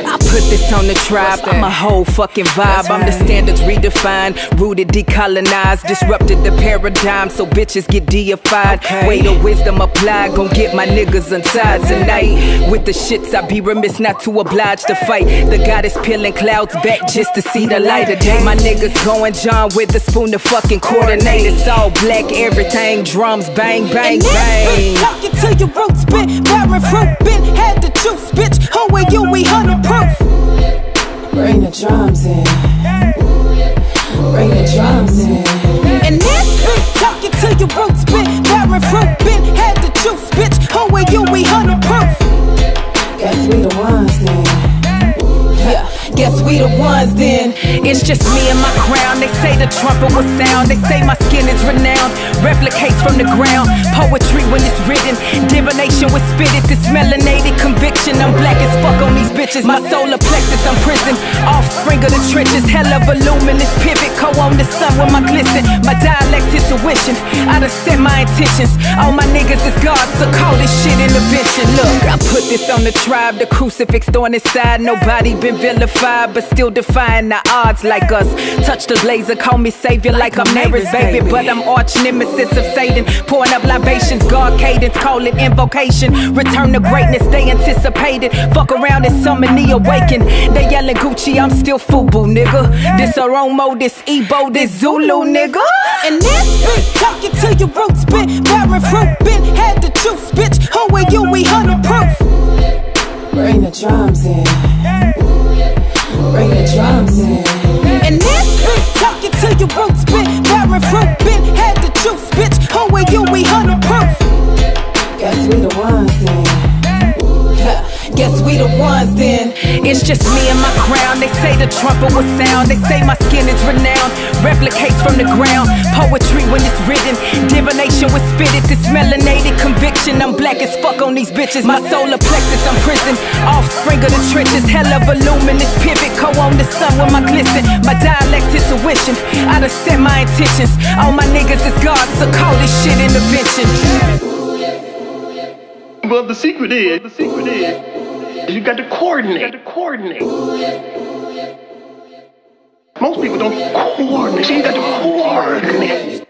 I put this on the tribe, I'm a whole fucking vibe. I'm the standards redefined, rooted, decolonized, disrupted the paradigm so bitches get deified. Weight of wisdom applied, gon' get my niggas untied tonight. With the shits I be remiss not to oblige to fight. The goddess peeling clouds back just to see the light of day. My niggas going John with a spoon to fucking coordinate. It's all black, everything, drums, bang, bang, bang. Talking to your roots, bit barren fruit, been had the juice, bitch. Who are you? We 100 proof. Bring the drums in. Bring the drums in. And this bitch talking to your roots, bit barren fruit, been had the juice, bitch. Who are you? We 100 proof. Guess we the ones then. Yeah, guess we the ones then. It's just me and my crown. They say the trumpet will sound. They say my skin is renowned, replicates from the ground. Poetry when it's written, divination with spitted. This melanated conviction, I'm black as fuck on these bitches. My solar plexus, I'm prison, offspring of the trenches. Hell of a luminous pivot, co on the sun with my glisten. My dialect intuition, I done set my intentions. All my niggas is God, so call this shit intervention. Look, I put this on the tribe, the crucifix on its side. Nobody been vilified, but still defying the odds like us. Touch the blazer, call me savior like I'm Mary's baby. But I'm arch nemesis of Satan, pouring up libations, God cadence, call it invocation. Return to greatness, they anticipated. Fuck around and summon the awakened. They yelling Gucci, I'm still FUBU, nigga. This Oromo, this Igbo, this Zulu, nigga. And this bitch talking to your roots, bit barren fruit, been had the juice, bitch. Who are you? We 100 proof. Bring the drums in. Bring the drums in. And this bitch talking to your roots, bit barren fruit, been had the juice, bitch. Who are you? We 100 proof. Guess we the ones then. Guess we the ones then. It's just me and my crown. They say the trumpet will sound. They say my skin is renowned, replicates from the ground. Poetry when it's written, divination with spitted. This melanated conviction, I'm black as fuck on these bitches. My solar plexus, I'm prison, offspring of the trenches. Hell of a luminous pivot, co on the sun with my glisten. My dialect intuition, I done set my intentions. All my niggas is God, so call this shit intervention. Well, the secret is, you got to coordinate. Most people don't coordinate, so you got to coordinate.